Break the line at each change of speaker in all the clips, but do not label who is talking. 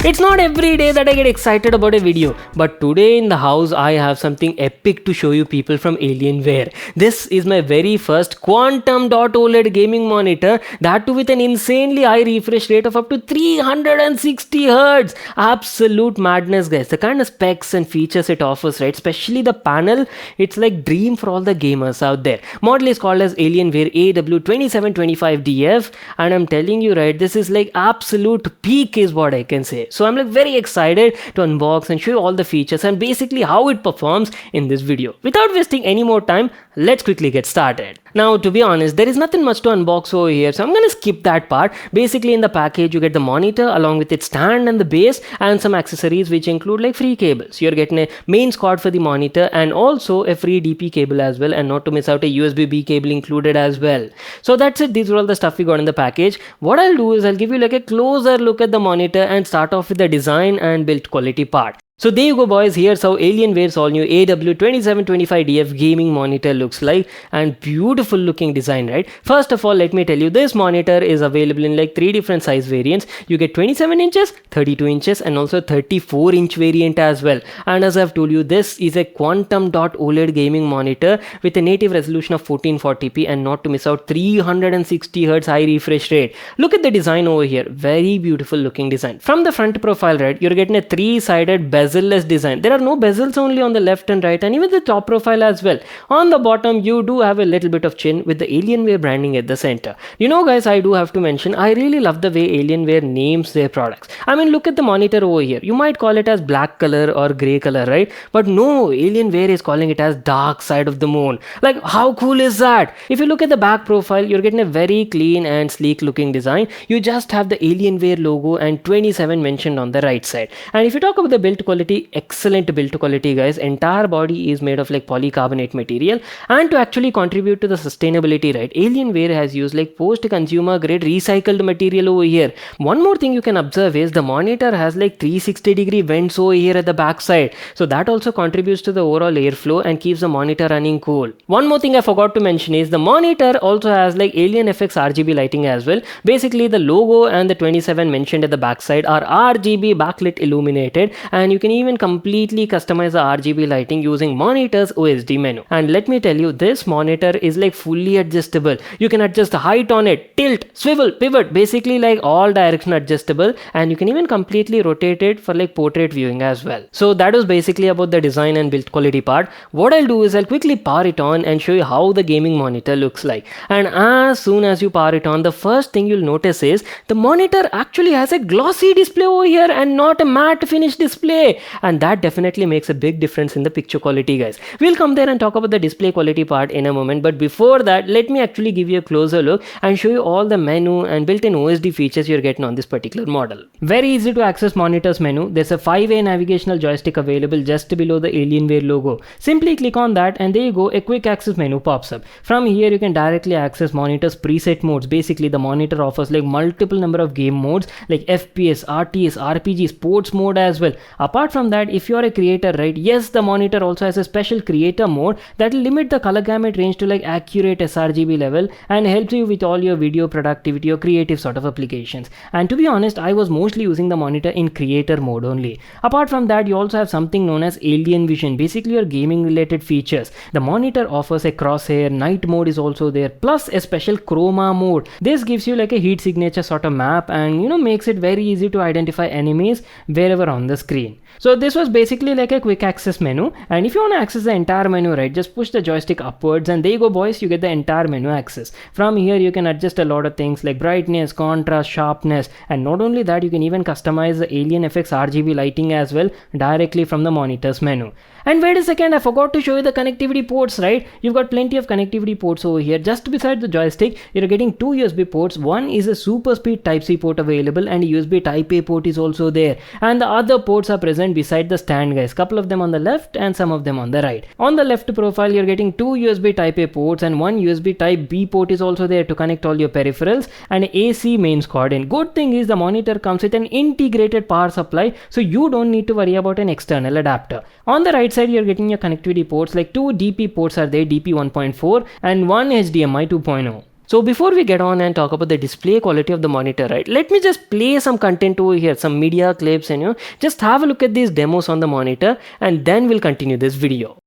It's not every day that I get excited about a video, but today in the house I have something epic to show you people from Alienware. This is my very first Quantum Dot OLED gaming monitor, that too with an insanely high refresh rate of up to 360 Hz. Absolute madness, guys. The kind of specs and features it offers, right? Especially the panel, it's like dream for all the gamers out there. Model is called as Alienware AW2725DF, and I'm telling you, right, this is like absolute peak is what I can say. So I'm like very excited to unbox and show you all the features and basically how it performs in this video. Without wasting any more time, let's quickly get started. Now, to be honest, there is nothing much to unbox over here, so I'm gonna skip that part. Basically, in the package, you get the monitor along with its stand and the base and some accessories which include like free cables. You're getting a mains cord for the monitor and also a free DP cable as well, and not to miss out a USB-B cable included as well. So that's it. These are all the stuff we got in the package. What I'll do is I'll give you like a closer look at the monitor and start off with the design and build quality part. So there you go, boys. Here's how Alienware's all new AW2725DF gaming monitor looks like, and beautiful looking design, right? First of all, let me tell you, this monitor is available in like 3 different size variants. You get 27 inches, 32 inches and also 34 inch variant as well. And as I've told you, this is a Quantum Dot OLED gaming monitor with a native resolution of 1440p and not to miss out 360 Hz high refresh rate. Look at the design over here. Very beautiful looking design. From the front profile, right, you're getting a 3-sided bezel-less design. There are no bezels, only on the left and right, and even the top profile as well. On the bottom, you do have a little bit of chin with the Alienware branding at the center. You know, guys, I do have to mention, I really love the way Alienware names their products. I mean, look at the monitor over here. You might call it as black color or gray color, right? But no, Alienware is calling it as dark side of the moon. Like, how cool is that? If you look at the back profile, you're getting a very clean and sleek looking design. You just have the Alienware logo and 27 mentioned on the right side. And if you talk about the build quality, excellent build quality, guys. Entire body is made of like polycarbonate material, and to actually contribute to the sustainability, right, Alienware has used like post consumer grade recycled material over here. One more thing you can observe is the monitor has like 360-degree vents over here at the back side, so that also contributes to the overall airflow and keeps the monitor running cool. One more thing I forgot to mention is the monitor also has like Alien FX RGB lighting as well. Basically, the logo and the 27 mentioned at the back side are RGB backlit illuminated, and you can even completely customize the RGB lighting using monitor's OSD menu. And let me tell you, this monitor is like fully adjustable. You can adjust the height on it, tilt, swivel, pivot, basically like all direction adjustable, and you can even completely rotate it for like portrait viewing as well. So that was basically about the design and build quality part. What I'll do is I'll quickly power it on and show you how the gaming monitor looks like. And as soon as you power it on, the first thing you'll notice is the monitor actually has a glossy display over here and not a matte finish display. And that definitely makes a big difference in the picture quality, guys. We'll come there and talk about the display quality part in a moment, but before that, let me actually give you a closer look and show you all the menu and built-in OSD features you're getting on this particular model. Very easy to access monitor's menu. There's a 5-way navigational joystick available just below the Alienware logo. Simply click on that and there you go, a quick access menu pops up. From here you can directly access monitor's preset modes. Basically, the monitor offers like multiple number of game modes like FPS, RTS, RPG, sports mode as well. Apart from that, if you are a creator, right, yes, the monitor also has a special creator mode that will limit the color gamut range to like accurate sRGB level and helps you with all your video productivity or creative sort of applications. And to be honest, I was mostly using the monitor in creator mode only. Apart from that, you also have something known as Alien Vision, basically your gaming related features. The monitor offers a crosshair, night mode is also there, plus a special chroma mode. This gives you like a heat signature sort of map and makes it very easy to identify enemies wherever on the screen. So this was basically like a quick access menu, and if you want to access the entire menu, right, just push the joystick upwards and there you go, boys, you get the entire menu access. From here you can adjust a lot of things like brightness, contrast, sharpness, and not only that, you can even customize the Alien FX RGB lighting as well directly from the monitor's menu. And wait a second, I forgot to show you the connectivity ports, right? You've got plenty of connectivity ports over here. Just beside the joystick, you're getting 2 USB ports. One is a super speed Type-C port available and a USB Type-A port is also there. And the other ports are present beside the stand, guys. Couple of them on the left and some of them on the right. On the left profile, you're getting 2 USB Type-A ports and 1 USB Type-B port is also there to connect all your peripherals and AC mains cord in. Good thing is the monitor comes with an integrated power supply, so you don't need to worry about an external adapter. On the right side, you're getting your connectivity ports, like 2 DP ports are there, DP 1.4 and 1 HDMI 2.0. So before we get on and talk about the display quality of the monitor, right, let me just play some content over here, some media clips, and just have a look at these demos on the monitor, and then we'll continue this video.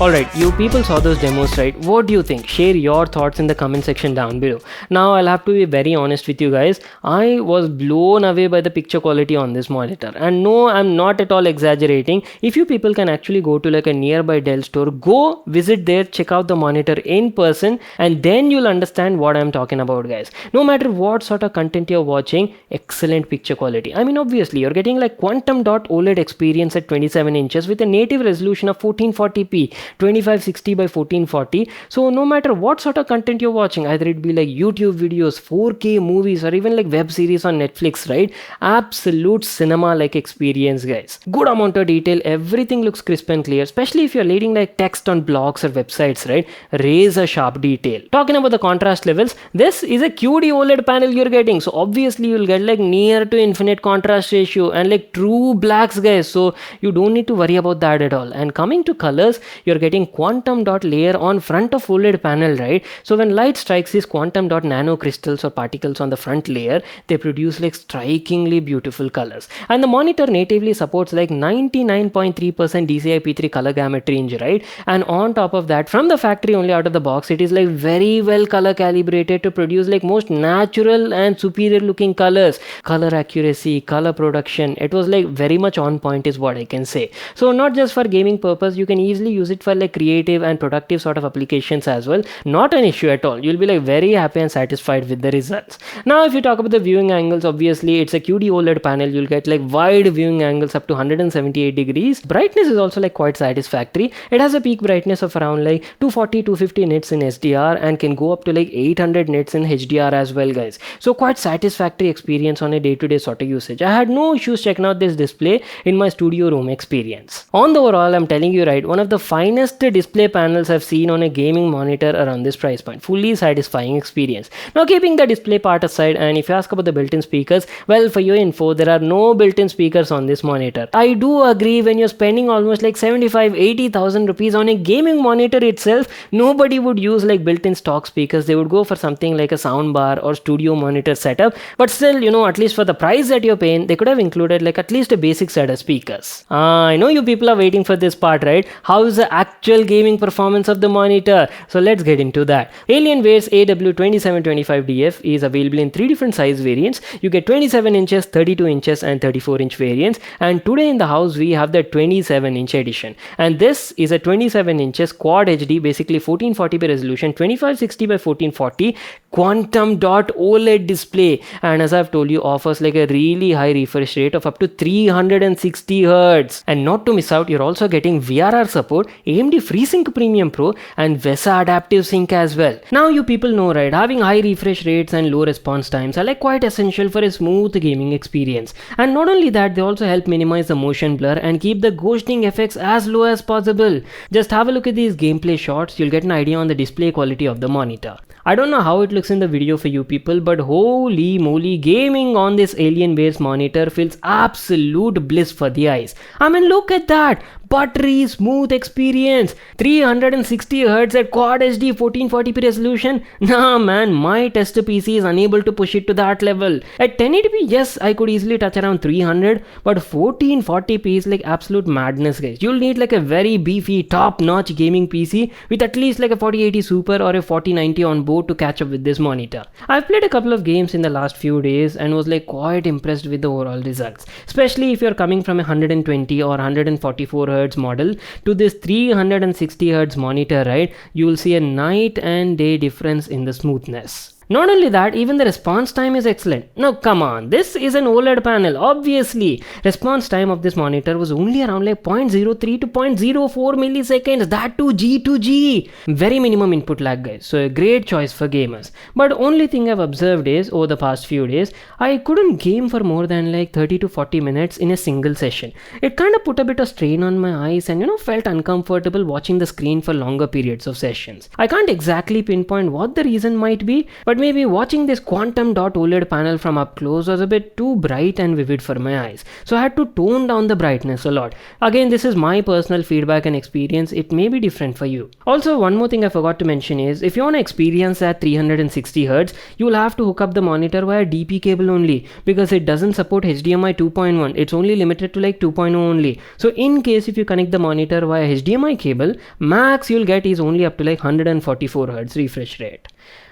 Alright, you people saw those demos, right? What do you think? Share your thoughts in the comment section down below. Now, I'll have to be very honest with you guys. I was blown away by the picture quality on this monitor. And no, I'm not at all exaggerating. If you people can actually go to like a nearby Dell store, go visit there, check out the monitor in person, and then you'll understand what I'm talking about, guys. No matter what sort of content you're watching, excellent picture quality. I mean, obviously, you're getting like quantum dot OLED experience at 27 inches with a native resolution of 1440p. 2560 by 1440. So no matter what sort of content you're watching, either it be like YouTube videos, 4K movies, or even like web series on Netflix, right? Absolute cinema like experience, guys. Good amount of detail, everything looks crisp and clear, especially if you're reading like text on blogs or websites, right? Razor sharp detail. Talking about the contrast levels, this is a QD OLED panel you're getting, so obviously you'll get like near to infinite contrast ratio and like true blacks, guys, so you don't need to worry about that at all. And coming to colors, you're getting quantum dot layer on front of OLED panel, right? So when light strikes these quantum dot nano crystals or particles on the front layer, they produce like strikingly beautiful colors. And the monitor natively supports like 99.3% DCI-P3 color gamut range, right? And on top of that, from the factory only out of the box, it is like very well color calibrated to produce like most natural and superior looking colors. Color accuracy, color production, it was like very much on point is what I can say. So not just for gaming purpose, you can easily use it for like creative and productive sort of applications as well. Not an issue at all. You'll be like very happy and satisfied with the results. Now if you talk about the viewing angles, obviously it's a QD OLED panel. You'll get like wide viewing angles up to 178 degrees. Brightness is also like quite satisfactory. It has a peak brightness of around like 240-250 nits in SDR and can go up to like 800 nits in HDR as well, guys. So quite satisfactory experience on a day-to-day sort of usage. I had no issues checking out this display in my studio room experience. On the overall, I'm telling you, right, one of the finest display panels I've seen on a gaming monitor around this price point. Fully satisfying experience. Now keeping the display part aside, and if you ask about the built-in speakers, well, for your info, there are no built-in speakers on this monitor. I do agree, when you're spending almost like 75,000-80,000 rupees on a gaming monitor itself, nobody would use like built-in stock speakers. They would go for something like a soundbar or studio monitor setup. But still, at least for the price that you're paying, they could have included like at least a basic set of speakers. I know you people are waiting for this part, right? How is the actual gaming performance of the monitor? So let's get into that. Alienware's AW2725DF is available in 3 different size variants. You get 27 inches, 32 inches and 34 inch variants, and today in the house we have the 27 inch edition, and this is a 27 inches quad HD, basically 1440p resolution, 2560 by 1440 quantum dot OLED display, and as I've told you, offers like a really high refresh rate of up to 360 Hz. And not to miss out, you're also getting VRR support, AMD FreeSync Premium Pro and VESA Adaptive Sync as well. Now you people know, right, having high refresh rates and low response times are like quite essential for a smooth gaming experience. And not only that, they also help minimize the motion blur and keep the ghosting effects as low as possible. Just have a look at these gameplay shots, you'll get an idea on the display quality of the monitor. I don't know how it looks in the video for you people, but holy moly, gaming on this Alienware's monitor feels absolute bliss for the eyes. I mean, look at that! Buttery smooth experience, 360 Hz at Quad HD 1440p resolution. Nah man, my tester PC is unable to push it to that level. At 1080p, yes, I could easily touch around 300, but 1440p is like absolute madness, guys. You'll need like a very beefy, top-notch gaming PC with at least like a 4080 Super or a 4090 on board to catch up with this monitor. I've played a couple of games in the last few days and was like quite impressed with the overall results, especially if you're coming from a 120 or 144 Hz model to this 360 Hz monitor, right? You will see a night and day difference in the smoothness. Not only that, even the response time is excellent. Now come on, this is an OLED panel, obviously. Response time of this monitor was only around like 0.03 to 0.04 milliseconds, that too G to G. Very minimum input lag guys, so a great choice for gamers. But only thing I've observed is, over the past few days, I couldn't game for more than like 30 to 40 minutes in a single session. It kind of put a bit of strain on my eyes and felt uncomfortable watching the screen for longer periods of sessions. I can't exactly pinpoint what the reason might be, but maybe watching this Quantum Dot OLED panel from up close was a bit too bright and vivid for my eyes, so I had to tone down the brightness a lot. Again, this is my personal feedback and experience, it may be different for you. Also, one more thing I forgot to mention is, if you want to experience at 360Hz, you will have to hook up the monitor via DP cable only, because it doesn't support HDMI 2.1, it's only limited to like 2.0 only. So in case if you connect the monitor via HDMI cable, max you'll get is only up to like 144Hz refresh rate.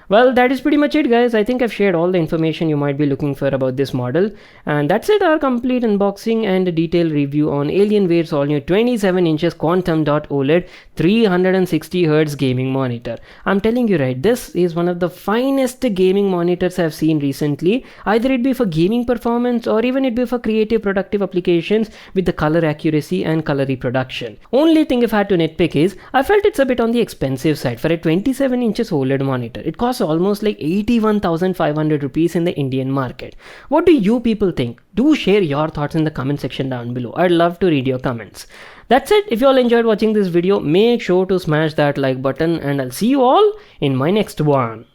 Well, that is pretty much it guys. I think I've shared all the information you might be looking for about this model. And that's it, our complete unboxing and a detailed review on Alienware's all new 27 inches Quantum Dot OLED 360Hz gaming monitor. I'm telling you right, this is one of the finest gaming monitors I've seen recently. Either it be for gaming performance or even it be for creative productive applications with the color accuracy and color reproduction. Only thing if I had to nitpick is, I felt it's a bit on the expensive side for a 27 inches OLED monitor. It costs almost like 81,500 rupees in the Indian market. What do you people think? Do share your thoughts in the comment section down below. I'd love to read your comments. That's it. If you all enjoyed watching this video, make sure to smash that like button and I'll see you all in my next one.